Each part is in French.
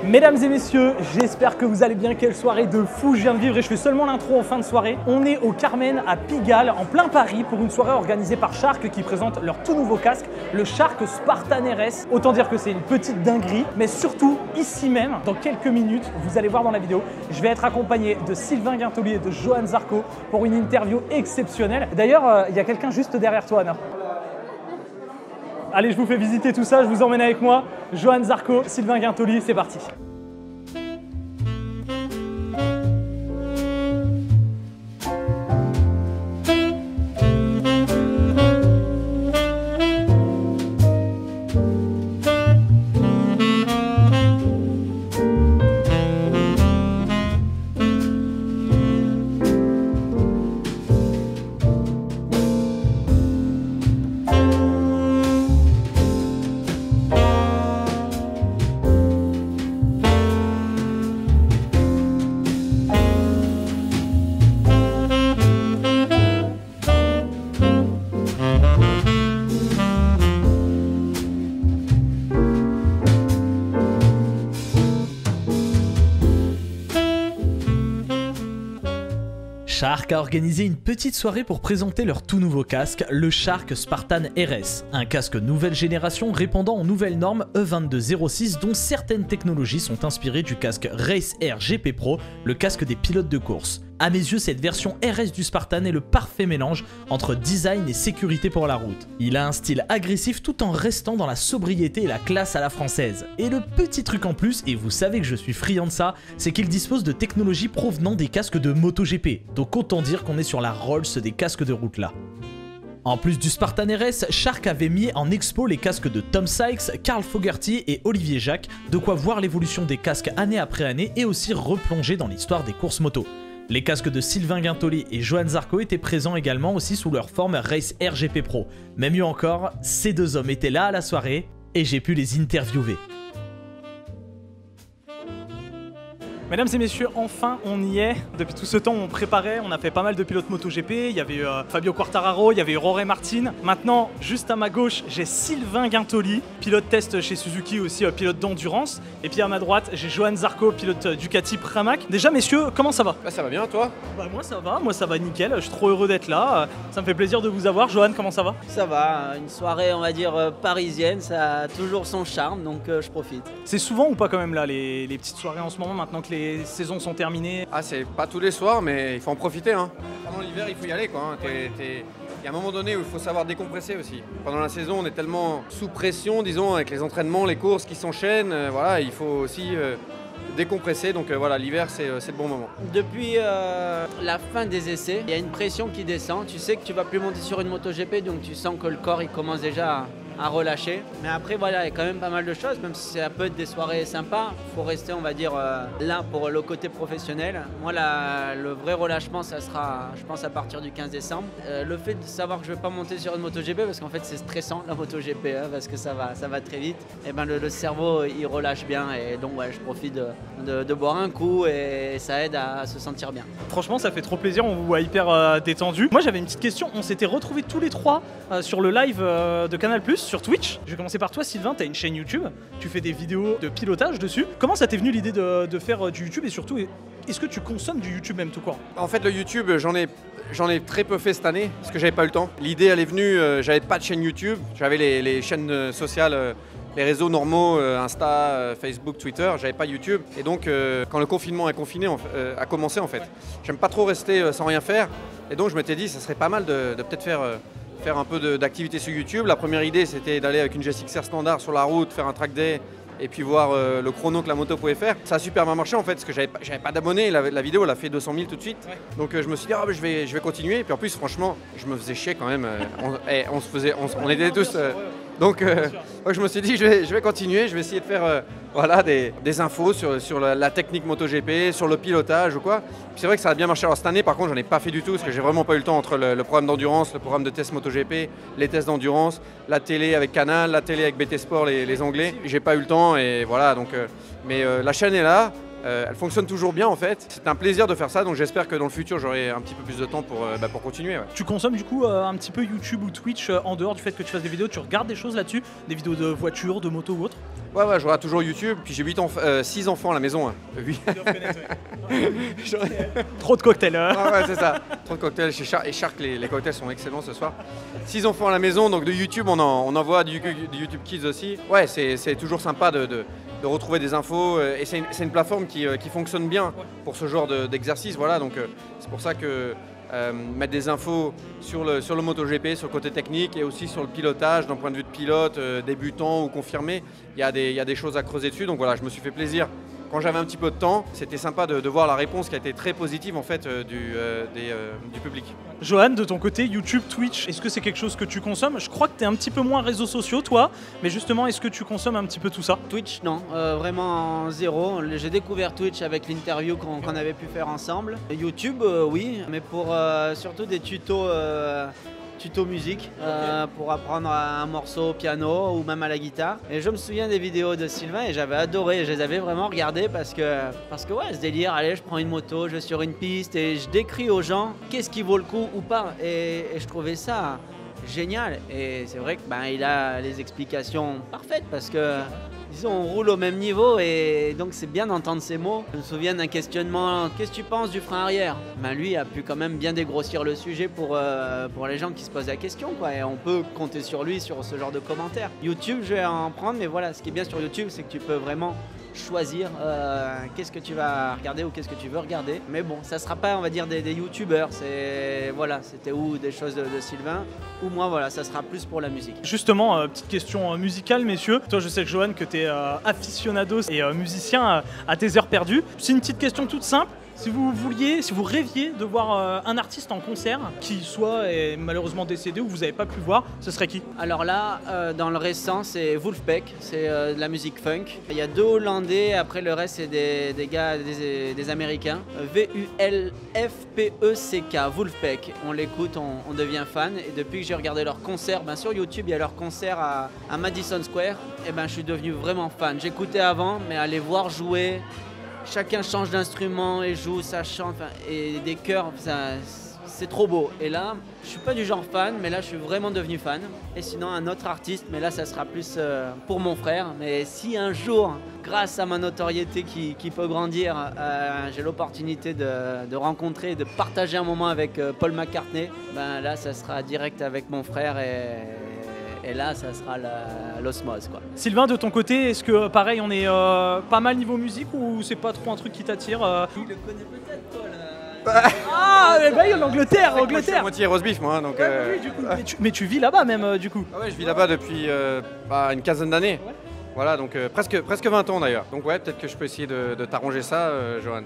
Mesdames et messieurs, j'espère que vous allez bien. Quelle soirée de fou je viens de vivre et je fais seulement l'intro en fin de soirée. On est au Carmen à Pigalle, en plein Paris, pour une soirée organisée par Shark qui présente leur tout nouveau casque, le Shark Spartan RS. Autant dire que c'est une petite dinguerie, mais surtout ici même, dans quelques minutes, vous allez voir dans la vidéo, je vais être accompagné de Sylvain Guintoli et de Johan Zarco pour une interview exceptionnelle. D'ailleurs, il y a quelqu'un juste derrière toi, Anna. Allez, je vous fais visiter tout ça, je vous emmène avec moi. Johan Zarco, Sylvain Guintoli, c'est parti. Shark a organisé une petite soirée pour présenter leur tout nouveau casque, le Shark Spartan RS. Un casque nouvelle génération répondant aux nouvelles normes E2206 dont certaines technologies sont inspirées du casque Race Air GP Pro, le casque des pilotes de course. A mes yeux, cette version RS du Spartan est le parfait mélange entre design et sécurité pour la route. Il a un style agressif tout en restant dans la sobriété et la classe à la française. Et le petit truc en plus, et vous savez que je suis friand de ça, c'est qu'il dispose de technologies provenant des casques de MotoGP. Donc autant dire qu'on est sur la Rolls des casques de route là. En plus du Spartan RS, Shark avait mis en expo les casques de Tom Sykes, Carl Fogarty et Olivier Jacques, de quoi voir l'évolution des casques année après année et aussi replonger dans l'histoire des courses moto. Les casques de Sylvain Guintoli et Johan Zarco étaient présents également aussi sous leur forme Race Air GP Pro. Mais mieux encore, ces deux hommes étaient là à la soirée et j'ai pu les interviewer. Mesdames et messieurs, enfin on y est. Depuis tout ce temps on préparait, on a fait pas mal de pilotes MotoGP, il y avait eu Fabio Quartararo, il y avait eu Jorge Martin. Maintenant, juste à ma gauche, j'ai Sylvain Guintoli, pilote test chez Suzuki aussi, pilote d'endurance. Et puis à ma droite, j'ai Johan Zarco, pilote Ducati Pramac. Déjà messieurs, comment ça va? Ça va bien, toi? Moi ça va nickel, je suis trop heureux d'être là. Ça me fait plaisir de vous avoir. Johan, comment ça va? Ça va, une soirée on va dire parisienne, ça a toujours son charme, donc je profite. C'est souvent ou pas quand même là les petites soirées en ce moment, maintenant que les saisons sont terminées? Ah, c'est pas tous les soirs, mais il faut en profiter. Pendant l'hiver, il faut y aller, quoi. Il y a un moment donné où il faut savoir décompresser aussi. Pendant la saison, on est tellement sous pression, disons, avec les entraînements, les courses qui s'enchaînent. Voilà, il faut aussi décompresser. Donc voilà, l'hiver, c'est le bon moment. Depuis la fin des essais, il y a une pression qui descend. Tu sais que tu vas plus monter sur une MotoGP, donc tu sens que le corps il commence déjà à relâcher. Mais après, voilà, il y a quand même pas mal de choses, même si ça peut être des soirées sympas. Il faut rester, on va dire, là pour le côté professionnel. Moi, le vrai relâchement, ça sera, je pense, à partir du 15 décembre. Le fait de savoir que je ne vais pas monter sur une MotoGP, parce qu'en fait, c'est stressant, la MotoGP, parce que ça va très vite. Et ben, le cerveau, il relâche bien. Et donc, ouais, je profite de boire un coup et ça aide à se sentir bien. Franchement, ça fait trop plaisir, on vous voit hyper détendu. Moi, j'avais une petite question. On s'était retrouvés tous les trois sur le live de Canal+, sur Twitch. Je vais commencer par toi, Sylvain, tu as une chaîne YouTube, tu fais des vidéos de pilotage dessus. Comment ça t'est venu l'idée de faire du YouTube et surtout, est-ce que tu consommes du YouTube même tout court? En fait, le YouTube, j'en ai très peu fait cette année parce que j'avais pas eu le temps. L'idée, elle est venue, j'avais pas de chaîne YouTube, j'avais les chaînes sociales, les réseaux normaux, Insta, Facebook, Twitter, j'avais pas YouTube. Et donc, quand le confinement a commencé, en fait, j'aime pas trop rester sans rien faire. Et donc, je m'étais dit, ça serait pas mal de peut-être faire un peu d'activité sur YouTube. La première idée, c'était d'aller avec une GSX-R standard sur la route, faire un track day et puis voir le chrono que la moto pouvait faire. Ça a super bien marché en fait, parce que j'avais pas d'abonnés. La vidéo, elle a fait 200 000 tout de suite. Ouais. Donc je me suis dit, je vais continuer. Et puis en plus, franchement, je me faisais chier quand même. On était tous... Donc je me suis dit, je vais continuer, je vais essayer de faire voilà, des infos sur la technique MotoGP, sur le pilotage ou quoi. Puis c'est vrai que ça a bien marché. Alors cette année, par contre, j'en ai pas fait du tout parce que j'ai vraiment pas eu le temps entre le programme d'endurance, le programme de test MotoGP, les tests d'endurance, la télé avec Canal, la télé avec BT Sport, les Anglais. J'ai pas eu le temps et voilà. Donc, mais la chaîne est là. Elle fonctionne toujours bien en fait. C'est un plaisir de faire ça, donc j'espère que dans le futur j'aurai un petit peu plus de temps pour continuer. Ouais. Tu consommes du coup un petit peu YouTube ou Twitch en dehors du fait que tu fasses des vidéos, tu regardes des choses là-dessus, des vidéos de voitures, de motos ou autre? Ouais, je regarde toujours YouTube, puis j'ai 6 enfants à la maison. Hein. 8. Trop de cocktails. Ouais, c'est ça. Trop de cocktails chez Shark. Et Shark, les cocktails sont excellents ce soir. 6 enfants à la maison, donc de YouTube, on envoie du YouTube Kids aussi. Ouais, c'est toujours sympa de retrouver des infos. Et c'est une plateforme qui fonctionne bien pour ce genre d'exercice. Voilà, donc c'est pour ça que mettre des infos sur le MotoGP, sur le côté technique et aussi sur le pilotage d'un point de vue de pilote, débutant ou confirmé, il y a des choses à creuser dessus. Donc voilà, je me suis fait plaisir. Quand j'avais un petit peu de temps, c'était sympa de voir la réponse qui a été très positive en fait du public. Johan, de ton côté, YouTube, Twitch, est-ce que c'est quelque chose que tu consommes? Je crois que tu es un petit peu moins réseaux sociaux, toi, mais justement, est-ce que tu consommes un petit peu tout ça? Twitch, non, vraiment zéro. J'ai découvert Twitch avec l'interview qu'on avait pu faire ensemble. YouTube, oui, mais pour surtout des tutos musique pour apprendre un morceau au piano ou même à la guitare. Et je me souviens des vidéos de Sylvain et j'avais adoré, je les avais vraiment regardées parce que ouais, ce délire, allez, je prends une moto, je vais sur une piste et je décris aux gens qu'est-ce qui vaut le coup ou pas. Et je trouvais ça génial. Et c'est vrai que il a les explications parfaites parce que disons, on roule au même niveau et donc c'est bien d'entendre ces mots. Je me souviens d'un questionnement, qu'est-ce que tu penses du frein arrière? Lui a pu quand même bien dégrossir le sujet pour les gens qui se posent la question, quoi. Et on peut compter sur lui, sur ce genre de commentaires. YouTube, je vais en prendre, mais voilà, ce qui est bien sur YouTube, c'est que tu peux vraiment choisir qu'est-ce que tu vas regarder ou qu'est-ce que tu veux regarder. Mais bon, ça sera pas, on va dire, des youtubeurs. Voilà, c'était ou des choses de Sylvain, ou moi, voilà, ça sera plus pour la musique. Justement, petite question musicale, messieurs. Toi, je sais que Johan, que tu es aficionados et musicien à tes heures perdues. C'est une petite question toute simple. Si vous rêviez de voir un artiste en concert qui soit est malheureusement décédé ou vous n'avez pas pu voir, ce serait qui? Alors là, dans le récent, c'est Wolfpack, c'est de la musique funk. Il y a 2 Hollandais, après le reste c'est des gars, des Américains. Vulfpeck, Wolfpack. On l'écoute, on devient fan. Et depuis que j'ai regardé leur concert, sur YouTube, il y a leur concert à Madison Square. Et je suis devenu vraiment fan. J'écoutais avant, mais aller voir jouer. Chacun change d'instrument et joue, ça chante, et des chœurs, c'est trop beau. Et là, je suis pas du genre fan, mais là, je suis vraiment devenu fan. Et sinon, un autre artiste, mais là, ça sera plus pour mon frère. Mais si un jour, grâce à ma notoriété qui peut grandir, j'ai l'opportunité de rencontrer, de partager un moment avec Paul McCartney, là, ça sera direct avec mon frère et là, ça sera l'osmose, quoi. Sylvain, de ton côté, est-ce que pareil, on est pas mal niveau musique ou c'est pas trop un truc qui t'attire? Il le connaît peut-être, Paul. Ah, mais l'Angleterre, Moi, je suis à moitié rosebif, moi. Donc, oui, du coup. Mais tu vis là-bas même, du coup. Ah ouais, je vis là-bas depuis une quinzaine d'années. Ouais. Voilà, donc presque 20 ans d'ailleurs. Donc ouais, peut-être que je peux essayer de t'arranger ça, Johan.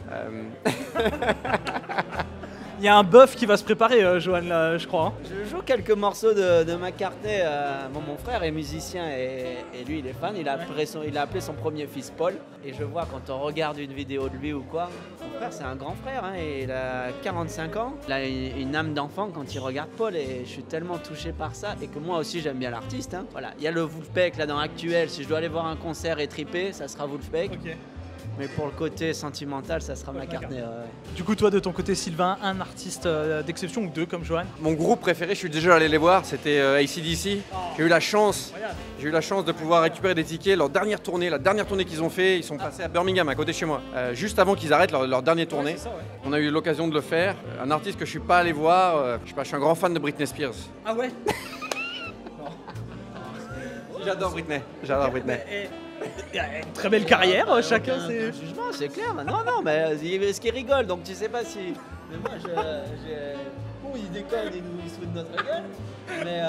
Il y a un bœuf qui va se préparer, Johan, là, je crois. Je joue quelques morceaux de McCartney. Mon frère est musicien et lui, il est fan. Il a appelé son premier fils Paul. Et je vois quand on regarde une vidéo de lui ou quoi, mon frère, c'est un grand frère. Et il a 45 ans. Il a une âme d'enfant quand il regarde Paul. Et je suis tellement touché par ça. Et que moi aussi, j'aime bien l'artiste. Voilà. Il y a le Wolfpack là dans Actuel. Si je dois aller voir un concert et triper, ça sera Wolfpack. Okay. Mais pour le côté sentimental, ça sera McCartney. Du coup, toi, de ton côté, Sylvain, un artiste d'exception ou 2 comme Johan? Mon groupe préféré, je suis déjà allé les voir, c'était AC/DC. J'ai eu la chance de pouvoir récupérer des tickets. La dernière tournée qu'ils ont fait, ils sont passés à Birmingham, à côté de chez moi, juste avant qu'ils arrêtent leur dernière tournée. Ouais, on a eu l'occasion de le faire. Un artiste que je suis pas allé voir, je suis un grand fan de Britney Spears. Ah ouais? J'adore Britney. Il y a une très belle carrière, chacun c'est... Jugement, c'est clair. Non, mais ce qui rigole, donc tu sais pas si... Mais moi, bon, il déconne et nous, il se fout de notre gueule. Mais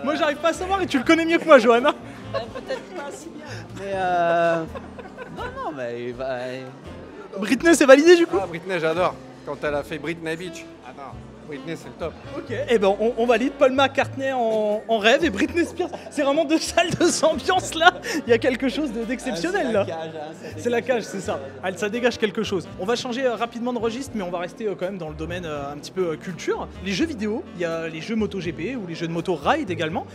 moi, j'arrive pas à savoir et tu le connais mieux que moi, Johanna. Peut-être pas si bien. Mais non, mais il va... Britney, c'est validé du coup? Ah, Britney, j'adore. Quand elle a fait Britney Beach. Attends. Britney, c'est le top. Ok, et ben on valide Paul McCartney en rêve et Britney Spears. C'est vraiment deux salles de ambiance là. Il y a quelque chose d'exceptionnel là. C'est la cage, c'est ça. Ah, ça dégage quelque chose. On va changer rapidement de registre, mais on va rester quand même dans le domaine un petit peu culture. Les jeux vidéo, il y a les jeux MotoGP ou les jeux de moto ride également.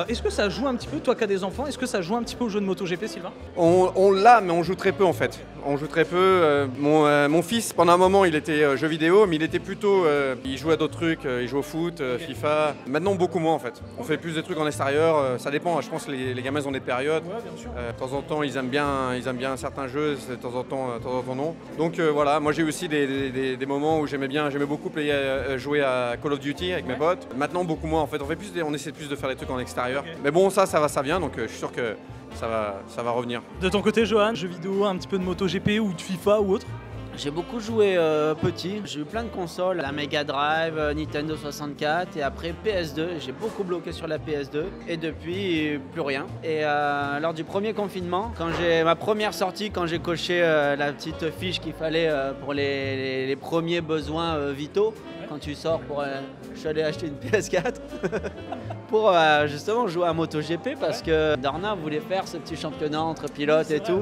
Est-ce que ça joue un petit peu, toi qui as des enfants, est-ce que ça joue un petit peu aux jeux de MotoGP, Sylvain? On l'a, mais on joue très peu en fait. On joue très peu. Mon fils, pendant un moment, il était jeux vidéo, mais il était plutôt. Il jouait à d'autres trucs, il joue au foot, FIFA. Maintenant, beaucoup moins en fait. On fait plus de trucs en extérieur. Ça dépend. Je pense que les gamins ont des périodes. Ouais, bien sûr. De temps en temps, ils aiment bien certains jeux, de temps en temps non. Donc voilà, moi j'ai aussi des moments où j'aimais beaucoup jouer à Call of Duty avec mes potes. Maintenant, beaucoup moins en fait. On essaie plus de faire des trucs en extérieur. Okay. Mais bon, ça vient. Donc je suis sûr que ça va revenir. De ton côté, Johan, jeux vidéo, un petit peu de MotoGP ou de FIFA ou autre? J'ai beaucoup joué petit, j'ai eu plein de consoles, la Mega Drive, Nintendo 64 et après PS2, j'ai beaucoup bloqué sur la PS2 et depuis plus rien. Et lors du premier confinement, quand j'ai ma première sortie, quand j'ai coché la petite fiche qu'il fallait pour les premiers besoins vitaux, quand tu sors je suis allé acheter une PS4 pour justement jouer à MotoGP parce que Dorna voulait faire ce petit championnat entre pilotes et tout.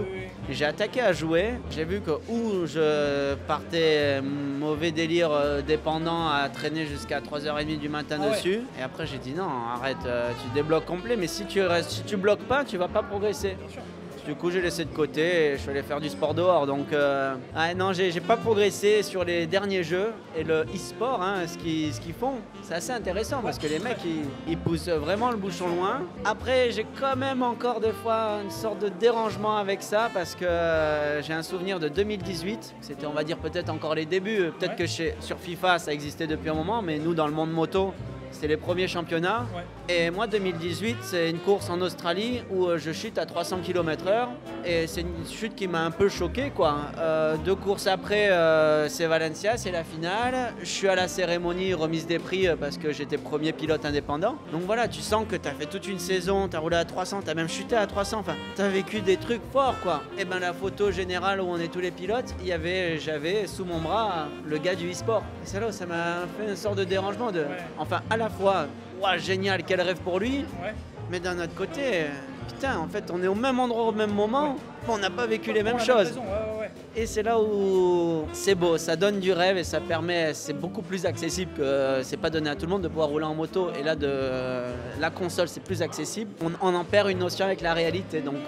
J'ai attaqué à jouer, j'ai vu que où je partais mauvais délire dépendant à traîner jusqu'à 3h30 du matin dessus. Et après j'ai dit non, arrête, tu débloques complet, mais si tu bloques pas, tu vas pas progresser. Du coup, j'ai laissé de côté et je suis allé faire du sport dehors. Donc, non, j'ai pas progressé sur les derniers jeux. Et le e-sport, ce qu'ils font, c'est assez intéressant parce que les mecs, ils poussent vraiment le bouchon loin. Après, j'ai quand même encore des fois une sorte de dérangement avec ça parce que j'ai un souvenir de 2018. C'était, on va dire, peut-être encore les débuts. Peut-être que sur FIFA, ça existait depuis un moment, mais nous, dans le monde moto, c'était les premiers championnats. Ouais. Et moi, 2018, c'est une course en Australie où je chute à 300 km/h. Et c'est une chute qui m'a un peu choqué, quoi. 2 courses après, c'est Valencia, c'est la finale. Je suis à la cérémonie remise des prix parce que j'étais premier pilote indépendant. Donc voilà, tu sens que tu as fait toute une saison, tu as roulé à 300, tu as même chuté à 300. Enfin, tu as vécu des trucs forts, quoi. Et ben la photo générale où on est tous les pilotes, j'avais sous mon bras le gars du e-sport. Et c'est là où ça m'a fait une sorte de dérangement. Enfin, à la fois, wow, génial, quel rêve pour lui, mais d'un autre côté, putain, en fait, on est au même endroit au même moment, mais on n'a pas vécu les mêmes choses. Et c'est là où c'est beau, ça donne du rêve et ça permet, c'est beaucoup plus accessible que c'est pas donné à tout le monde de pouvoir rouler en moto. Et là, la console, c'est plus accessible. On en perd une notion avec la réalité, donc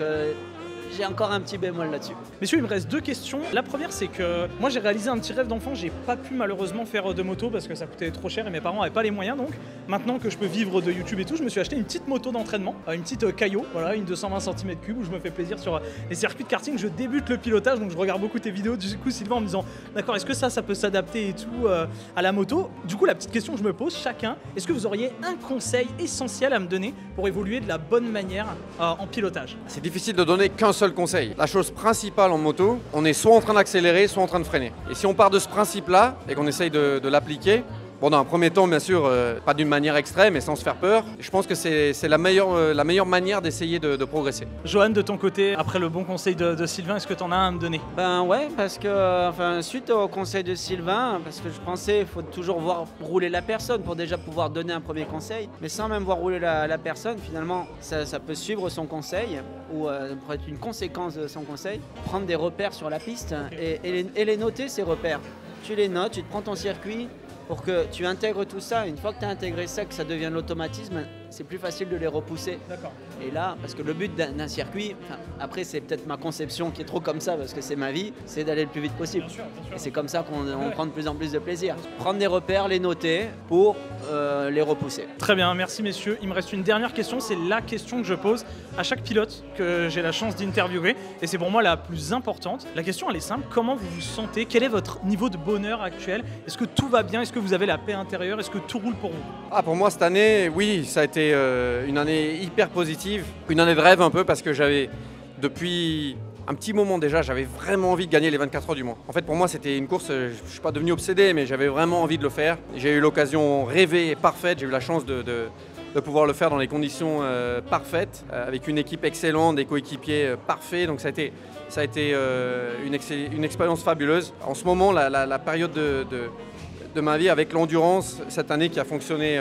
j'ai encore un petit bémol là-dessus. Messieurs, il me reste 2 questions. La première, c'est que moi, j'ai réalisé un petit rêve d'enfant. J'ai pas pu malheureusement faire de moto parce que ça coûtait trop cher et mes parents n'avaient pas les moyens. Donc, maintenant que je peux vivre de YouTube et tout, je me suis acheté une petite moto d'entraînement, une petite Caillot, voilà, une 220 cm3 où je me fais plaisir sur les circuits de karting. Je débute le pilotage, donc je regarde beaucoup tes vidéos. Du coup, Sylvain, en me disant, d'accord, est-ce que ça peut s'adapter et tout à la moto? Du coup, la petite question que je me pose, chacun, est-ce que vous auriez un conseil essentiel à me donner pour évoluer de la bonne manière en pilotage? C'est difficile de donner qu'un seul conseil. La chose principale en moto, on est soit en train d'accélérer, soit en train de freiner. Et si on part de ce principe-là et qu'on essaye de l'appliquer, bon, dans un premier temps, bien sûr, pas d'une manière extrême et sans se faire peur, je pense que c'est la meilleure manière d'essayer de progresser. Johan, de ton côté, après le bon conseil de Sylvain, est-ce que tu en as un à me donner? Ben ouais, parce que, suite au conseil de Sylvain, parce que je pensais qu'il faut toujours voir rouler la personne pour déjà pouvoir donner un premier conseil, mais sans même voir rouler la personne, finalement, ça peut suivre son conseil ou peut être une conséquence de son conseil, prendre des repères sur la piste et les noter, ces repères. Tu les notes, tu te prends ton circuit, pour que tu intègres tout ça. Une fois que tu as intégré ça, que ça devient l'automatisme, c'est plus facile de les repousser. D'accord. Et là, parce que le but d'un circuit, après c'est peut-être ma conception qui est trop comme ça, parce que c'est ma vie, c'est d'aller le plus vite possible. Bien sûr, bien sûr. Et c'est comme ça qu'on prend de plus en plus de plaisir. Prendre des repères, les noter pour les repousser. Très bien, merci messieurs. Il me reste une dernière question, c'est la question que je pose à chaque pilote que j'ai la chance d'interviewer. Et c'est pour moi la plus importante. La question elle est simple, comment vous vous sentez? Quel est votre niveau de bonheur actuel? Est-ce que tout va bien? Est-ce que vous avez la paix intérieure? Est-ce que tout roule pour vous? Pour moi cette année, oui, ça a été une année hyper positive, une année de rêve un peu parce que j'avais, depuis un petit moment déjà, j'avais vraiment envie de gagner les 24 heures du Mans. En fait pour moi c'était une course, je ne suis pas devenu obsédé mais j'avais vraiment envie de le faire. J'ai eu l'occasion rêvée et parfaite, j'ai eu la chance de pouvoir le faire dans les conditions parfaites, avec une équipe excellente, des coéquipiers parfaits, donc ça a été une expérience fabuleuse. En ce moment la période de ma vie avec l'endurance cette année qui a fonctionné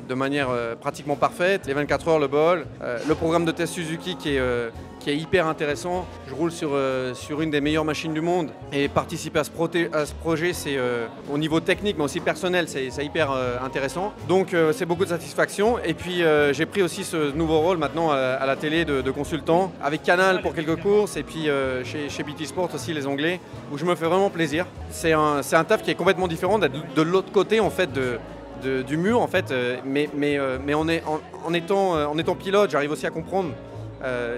de manière pratiquement parfaite. Les 24 heures, le bol, le programme de test Suzuki qui est hyper intéressant. Je roule sur une des meilleures machines du monde et participer à ce projet, c'est au niveau technique mais aussi personnel, c'est hyper intéressant. Donc c'est beaucoup de satisfaction. Et puis j'ai pris aussi ce nouveau rôle maintenant à la télé de consultant avec Canal pour quelques courses et puis chez BT Sport aussi les Anglais où je me fais vraiment plaisir. C'est un taf qui est complètement différent d'être de l'autre côté en fait du mur en fait, mais en étant pilote, j'arrive aussi à comprendre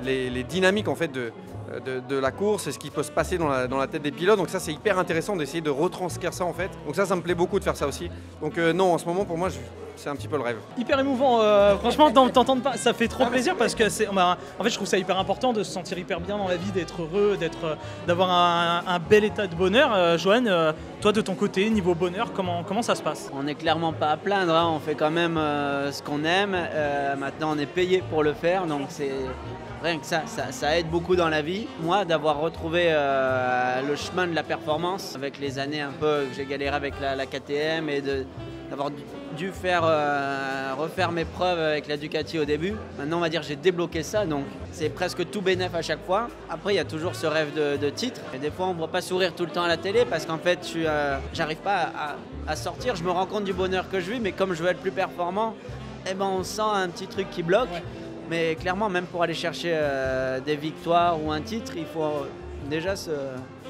les dynamiques en fait de la course et ce qui peut se passer dans la tête des pilotes. Donc ça c'est hyper intéressant d'essayer de retranscrire ça en fait. Donc ça me plaît beaucoup de faire ça aussi. Donc non, en ce moment pour moi c'est un petit peu le rêve. Hyper émouvant, franchement t'entendre pas, ça fait trop plaisir parce que en fait je trouve ça hyper important de se sentir hyper bien dans la vie, d'être heureux, d'avoir un bel état de bonheur. Johan, toi de ton côté, niveau bonheur, comment ça se passe? On n'est clairement pas à plaindre, hein. On fait quand même ce qu'on aime, maintenant on est payé pour le faire, donc c'est... Rien que ça aide beaucoup dans la vie. Moi, d'avoir retrouvé le chemin de la performance avec les années un peu que j'ai galéré avec la KTM et d'avoir dû refaire mes preuves avec la Ducati au début. Maintenant, on va dire j'ai débloqué ça, donc c'est presque tout bénef à chaque fois. Après, il y a toujours ce rêve de titre. Et des fois, on ne voit pas sourire tout le temps à la télé parce qu'en fait, j'arrive pas à sortir. Je me rends compte du bonheur que je vis, mais comme je veux être plus performant, eh ben, on sent un petit truc qui bloque. Ouais. Mais clairement, même pour aller chercher des victoires ou un titre, il faut déjà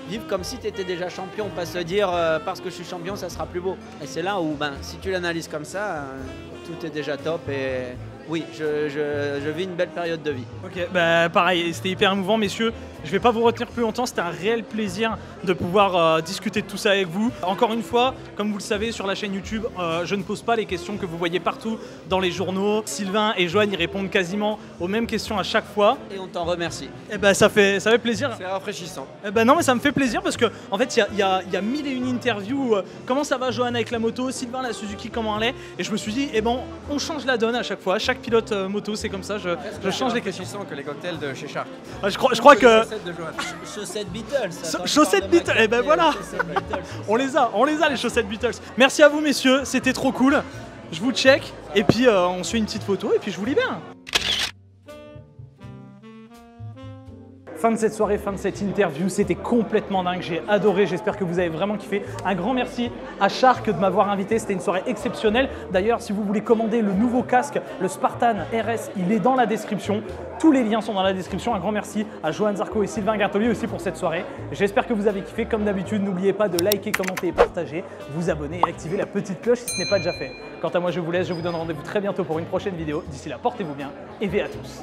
vivre comme si tu étais déjà champion, pas se dire parce que je suis champion, ça sera plus beau. Et c'est là où, si tu l'analyses comme ça, tout est déjà top. Et oui, je vis une belle période de vie. Ok, pareil, c'était hyper émouvant, messieurs. Je ne vais pas vous retenir plus longtemps, c'était un réel plaisir de pouvoir discuter de tout ça avec vous. Encore une fois, comme vous le savez, sur la chaîne YouTube, je ne pose pas les questions que vous voyez partout dans les journaux. Sylvain et Johan y répondent quasiment aux mêmes questions à chaque fois. Et on t'en remercie. Et ça fait plaisir. C'est rafraîchissant. Non, mais ça me fait plaisir parce que en fait, il y a 1001 interviews. Comment ça va, Johan, avec la moto? Sylvain, la Suzuki, comment elle est? Et je me suis dit, on change la donne à chaque fois. Chaque pilote moto, c'est comme ça. Je change les questions. Que les cocktails de chez Shark. Je crois que chaussettes Beatles. Chaussettes Beatles, voilà. On les a les chaussettes Beatles. Merci à vous messieurs, c'était trop cool. Je vous check et puis on se fait une petite photo et puis je vous libère. Fin de cette soirée, fin de cette interview, c'était complètement dingue, j'ai adoré, j'espère que vous avez vraiment kiffé. Un grand merci à Shark de m'avoir invité, c'était une soirée exceptionnelle. D'ailleurs, si vous voulez commander le nouveau casque, le Spartan RS, il est dans la description. Tous les liens sont dans la description. Un grand merci à Johan Zarco et Sylvain Gartoli aussi pour cette soirée. J'espère que vous avez kiffé. Comme d'habitude, n'oubliez pas de liker, commenter et partager, vous abonner et activer la petite cloche si ce n'est pas déjà fait. Quant à moi, je vous laisse, je vous donne rendez-vous très bientôt pour une prochaine vidéo. D'ici là, portez-vous bien et V à tous.